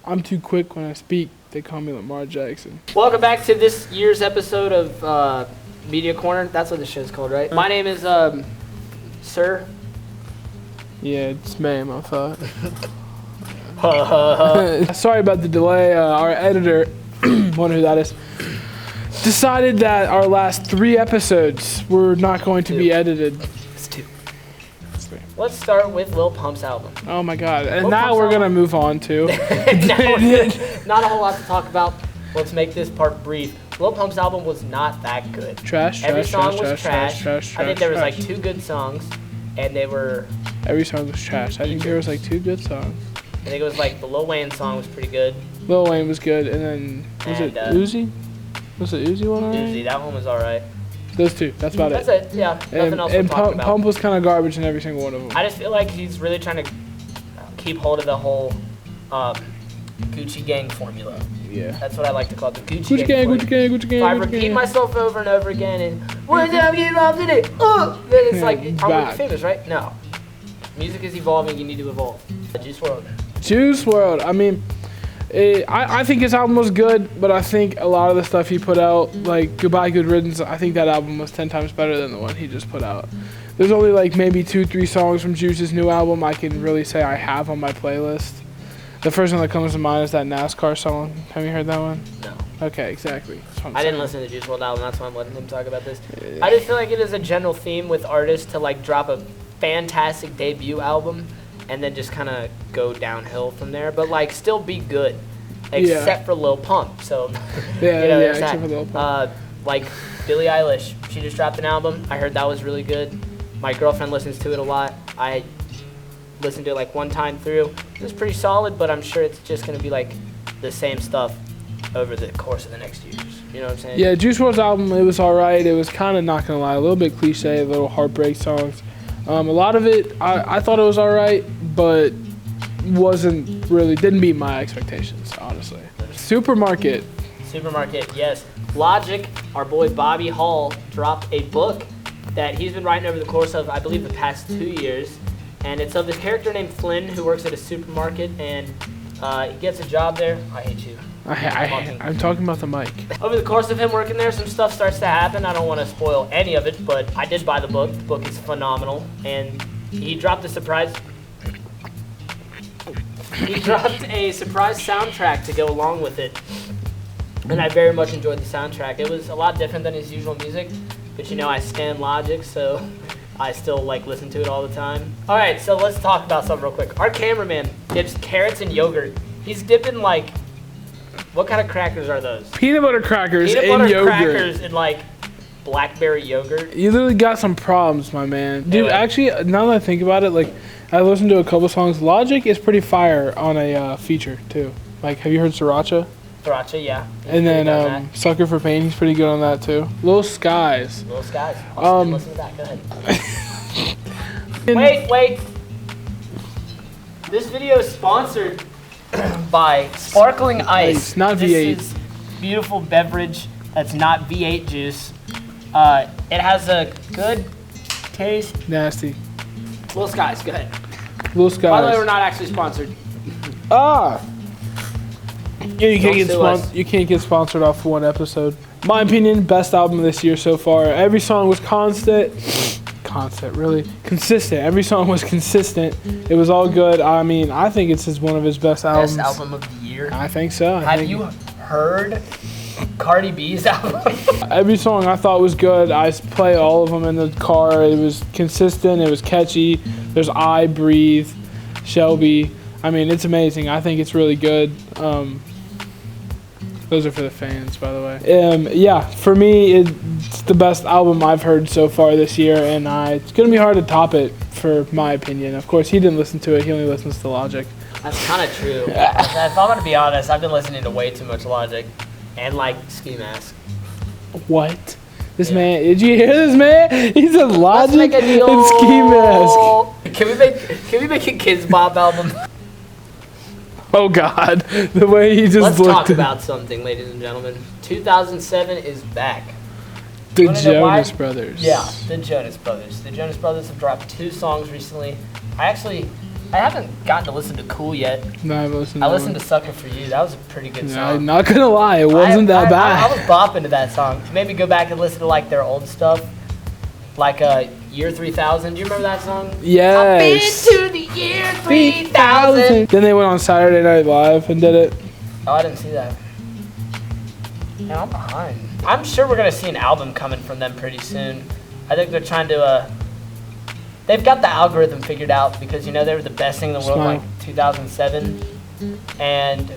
I'm too quick when I speak. They call me Lamar Jackson. Welcome back to this year's episode of Media Corner. That's what the show's called, right? My name is Sir. Yeah, it's ma'am, I thought. Sorry about the delay. Our editor, wonder who that is, decided that our last 3 episodes were not going to be edited. It's 2. Let's start with Lil Pump's album. Oh my God! And now we're gonna move on to. Not a whole lot to talk about. Let's make this part brief. Lil Pump's album was not that good. Every song was trash. I think there was like 2 good songs, and they were. Every song was trash. I think there was like 2 good songs. I think it was like the Lil Wayne song was pretty good. Lil Wayne was good, and then was it Uzi? Was it Uzi one? Uzi, that one was alright. Those 2. That's about it. That's it. Yeah. Nothing else to talk about. Pump was kind of garbage in every single one of them. I just feel like he's really trying to keep hold of the whole Gucci Gang formula. Yeah. That's what I like to call it, the Gucci Gang. If I repeat myself over and over again and one time get involved in it, then it's like I'm famous, right? No. Music is evolving. You need to evolve. Juice WRLD. Juice WRLD. I mean. I think his album was good, but I think a lot of the stuff he put out, like Goodbye Good Riddance, I think that album was 10 times better than the one he just put out. There's only like maybe 2-3 songs from Juice's new album I can really say I have on my playlist. The first one that comes to mind is that NASCAR song. Have you heard that one? No. Okay, exactly. I didn't listen to the Juice WRLD album, that's why I'm letting him talk about this. I just feel like it is a general theme with artists to like drop a fantastic debut album and then just kind of go downhill from there, but like still be good, except for Lil Pump. So, except for Lil Pump. Like Billie Eilish, she just dropped an album. I heard that was really good. My girlfriend listens to it a lot. I listened to it like one time through. It was pretty solid, but I'm sure it's just gonna be like the same stuff over the course of the next years. You know what I'm saying? Yeah, Juice WRLD's album, it was alright. It was kind of, not gonna lie, a little bit cliche, a little heartbreak songs. A lot of it, I thought it was alright, but didn't meet my expectations, honestly. Supermarket, yes. Logic, our boy Bobby Hall, dropped a book that he's been writing over the course of, I believe, the past 2 years. And it's of this character named Flynn who works at a supermarket, and he gets a job there. I hate you. I'm talking about the mic. Over the course of him working there, some stuff starts to happen. I don't want to spoil any of it, but I did buy the book. The book is phenomenal, and he dropped a surprise. He dropped a surprise soundtrack to go along with it, and I very much enjoyed the soundtrack. It was a lot different than his usual music, but you know I stan Logic, so I still like listen to it all the time. All right, so let's talk about something real quick. Our cameraman dips carrots in yogurt. He's dipping like. What kind of crackers are those? Peanut butter crackers in yogurt. Peanut butter crackers in like blackberry yogurt. You literally got some problems, my man. Dude, actually, now that I think about it, like I listened to a couple songs. Logic is pretty fire on a feature too. Like, have you heard Sriracha? Sriracha, yeah. And then Sucker for Pain, he's pretty good on that too. Lil Skies. Listen to that. Go ahead. Wait. This video is sponsored by Sparkling Ice. Not V8. This is beautiful beverage that's not V8 juice. It has a good taste. Nasty. Lil Skies, go ahead. Lil Skies. By the way, we're not actually sponsored. Yeah, you can't get sponsored off one episode. My opinion, best album of this year so far. Every song was consistent. Every song was consistent. It was all good. I mean, I think it's one of his best albums. Best album of the year? I think so. Have you heard Cardi B's album? Every song I thought was good. I play all of them in the car. It was consistent. It was catchy. There's I Breathe, Shelby. I mean, it's amazing. I think it's really good. Those are for the fans, by the way. For me, it's the best album I've heard so far this year, and it's going to be hard to top it, for my opinion. Of course, he didn't listen to it. He only listens to Logic. That's kind of true. If I'm going to be honest, I've been listening to way too much Logic and, like, Ski Mask. What? This man, did you hear this man? He said Logic and Ski Mask. Can we make a Kids Bop album? Oh God, the way he just Let's looked. Let's talk about something, ladies and gentlemen. 2007 is back. The Jonas Brothers. Yeah, the Jonas Brothers. The Jonas Brothers have dropped 2 songs recently. I I haven't gotten to listen to Cool yet. No, I haven't listened. I listened to Sucker for You. That was a pretty good song. I'm not gonna lie, it wasn't that bad. I was bopping to that song. Maybe go back and listen to like their old stuff, like Year 3000. Do you remember that song? Yes. I've been to the year 3000. Then they went on Saturday Night Live and did it. Oh, I didn't see that. Man, I'm behind. I'm sure we're gonna see an album coming from them pretty soon. I think they're trying to. They've got the algorithm figured out because, you know, they were the best thing in the world in like 2007. And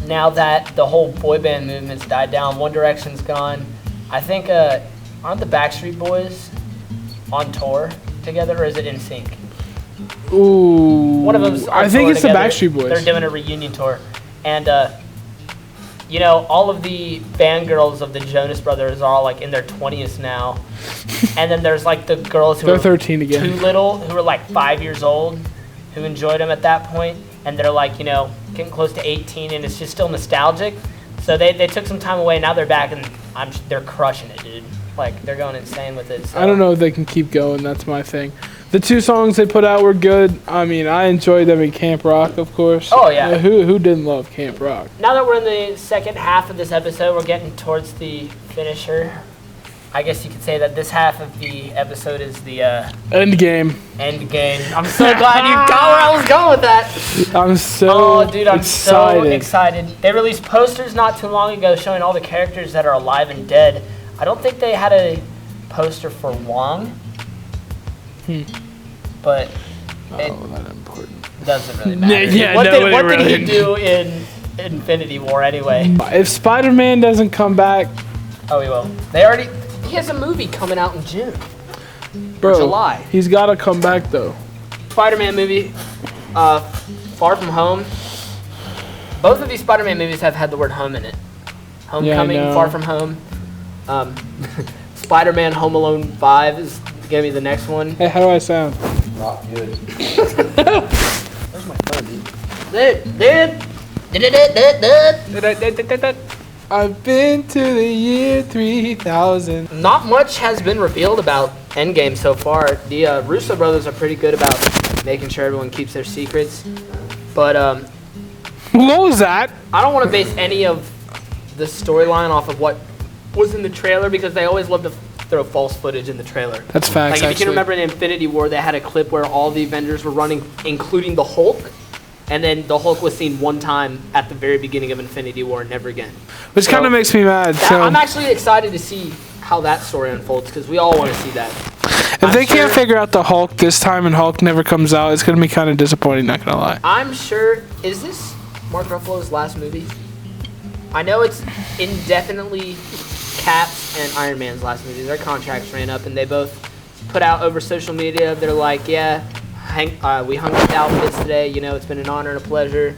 now that the whole boy band movement's died down, One Direction's gone. I think, aren't the Backstreet Boys on tour together, or is it NSYNC? Ooh. One of them's on I think tour it's together. the Backstreet Boys. They're doing a reunion tour. And, you know, all of the fangirls of the Jonas Brothers are all like in their 20s now. And then there's like the girls who They're are 13 again. too little, who are like 5 years old, who enjoyed them at that point. And they're like, you know, getting close to 18, and it's just still nostalgic. So they took some time away, now they're back, and they're crushing it, dude. Like, they're going insane with it. So. I don't know if they can keep going. That's my thing. The 2 songs they put out were good. I mean, I enjoyed them in Camp Rock, of course. Oh, yeah. Who didn't love Camp Rock? Now that we're in the second half of this episode, we're getting towards the finisher. I guess you could say that this half of the episode is the End game. end game. I'm so glad you got where I was going with that. I'm so I'm so excited. They released posters not too long ago showing all the characters that are alive and dead. I don't think they had a poster for Wong. But it not important. doesn't really matter. Yeah, what no, did really. he do in Infinity War anyway? If Spider-Man doesn't come back, Oh, he will. He has a movie coming out in June. bro, July. he's got to come back though. Spider-Man movie, Far From Home. Both of these Spider-Man movies have had the word home in it. Homecoming, Yeah, I know. Far From Home. Spider-Man Home Alone 5 is gonna be the next one. Hey, how do I sound? Not good. Where's my phone, dude? I've been to the year 3000. Not much has been revealed about Endgame so far. The Russo brothers are pretty good about making sure everyone keeps their secrets. But What was that? I don't want to base any of the storyline off of what was in the trailer because they always love to throw false footage in the trailer. That's facts. Like if you can remember in Infinity War, they had a clip where all the Avengers were running, including the Hulk, and then the Hulk was seen one time at the very beginning of Infinity War and never again. Which kind of makes me mad. I'm actually excited to see how that story unfolds because we all want to see that. If they can't figure out the Hulk this time and Hulk never comes out, it's gonna be kind of disappointing. Not gonna lie. I'm sure. Is this Mark Ruffalo's last movie? I know it's indefinitely Cap's and Iron Man's last movie. Their contracts ran up, and they both put out over social media. They're like, yeah, we hung up the outfits today. You know, it's been an honor and a pleasure.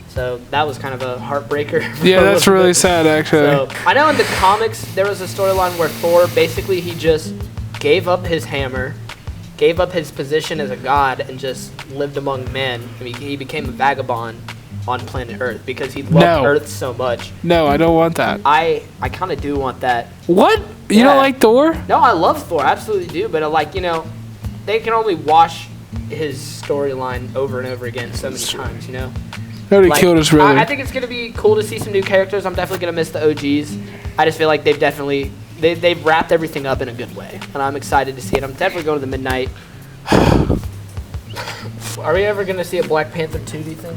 So that was kind of a heartbreaker. Yeah, that's really sad, actually. So I know in the comics there was a storyline where Thor basically he just gave up his hammer, gave up his position as a god, and just lived among men. I mean, he became a vagabond on planet Earth because he loved Earth so much. No, I don't want that. I kind of do want that. What? You don't like Thor? No, I love Thor, absolutely do. But like, you know, they can only wash his storyline over and over again so many times. You know. Nobody killed us, really. I think it's gonna be cool to see some new characters. I'm definitely gonna miss the OGs. I just feel like they've wrapped everything up in a good way, and I'm excited to see it. I'm definitely going to the midnight. Are we ever gonna see a Black Panther 2? Do you think?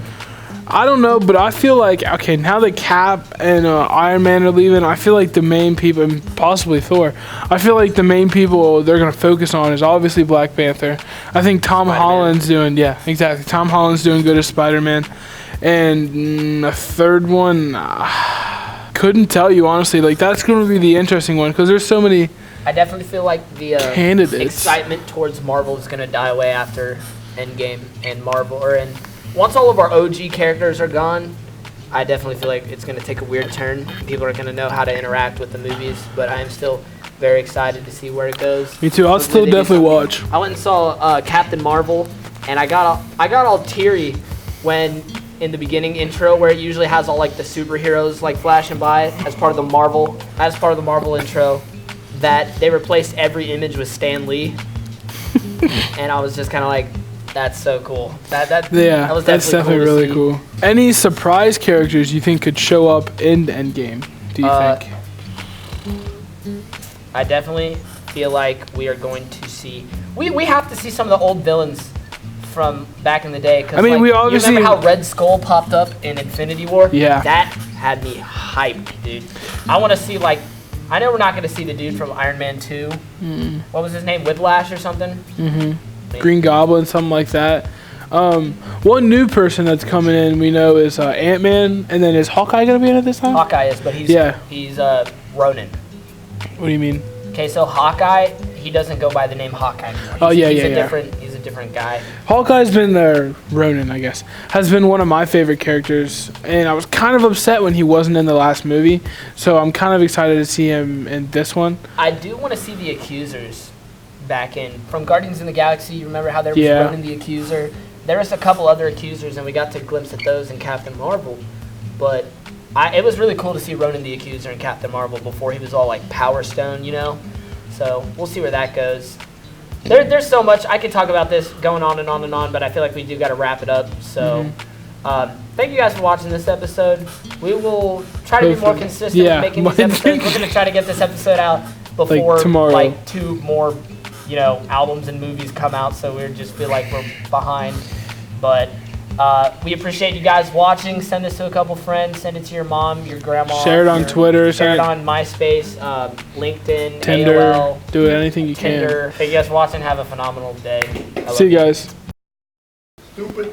I don't know, but I feel like, okay, now that Cap and Iron Man are leaving, I feel like the main people, and possibly Thor, I feel like the main people they're going to focus on is obviously Black Panther. I think Tom Holland's doing, yeah, exactly. Tom Holland's doing good as Spider-Man. And a third one, couldn't tell you, honestly. Like, that's going to be the interesting one, because there's so many I definitely feel like the candidates. Excitement towards Marvel is going to die away after Endgame and Marvel. Once all of our OG characters are gone, I definitely feel like it's going to take a weird turn. People are going to know how to interact with the movies, but I am still very excited to see where it goes. Me too. I'll still definitely watch. I went and saw Captain Marvel, and I got all teary when in the beginning intro where it usually has all like the superheroes like flashing by as part of the Marvel intro, that they replaced every image with Stan Lee, and I was just kind of like, That's so cool. Yeah, that was that's definitely cool to really see. cool. Any surprise characters you think could show up in Endgame? Do you think? I definitely feel like we are going to see. We have to see some of the old villains from back in the day. 'Cause, I mean, like, we obviously. You remember how Red Skull popped up in Infinity War? Yeah. That had me hyped, dude. I want to see, like, I know we're not going to see the dude from Iron Man 2. What was his name? Whiplash or something? Green Goblin, something like that. One new person that's coming in we know is Ant-Man, and then is Hawkeye gonna be in it this time? Hawkeye is, but he's Ronin. What do you mean? Okay, so Hawkeye, he doesn't go by the name Hawkeye anymore. He's a different guy. Hawkeye's been there. Ronin, I guess, has been one of my favorite characters, and I was kind of upset when he wasn't in the last movie. So I'm kind of excited to see him in this one. I do want to see the Accusers back in from Guardians of the Galaxy. You remember how there was Ronin the Accuser? There was a couple other Accusers, and we got to glimpse at those in Captain Marvel. But it was really cool to see Ronin the Accuser in Captain Marvel before he was all like Power Stone, you know? So we'll see where that goes. There's so much. I could talk about this going on and on and on, but I feel like we do got to wrap it up. So thank you guys for watching this episode. We will try to be more consistent with making these episodes. We're going to try to get this episode out before tomorrow. Like 2 more albums and movies come out, so we just feel like we're behind. But we appreciate you guys watching. Send this to a couple friends. Send it to your mom, your grandma. Share it on Twitter. Share it on MySpace, LinkedIn, Tinder. AOL. Do anything you Tinder. can. Thank you guys for watching. Have a phenomenal day. See you guys. Stupid.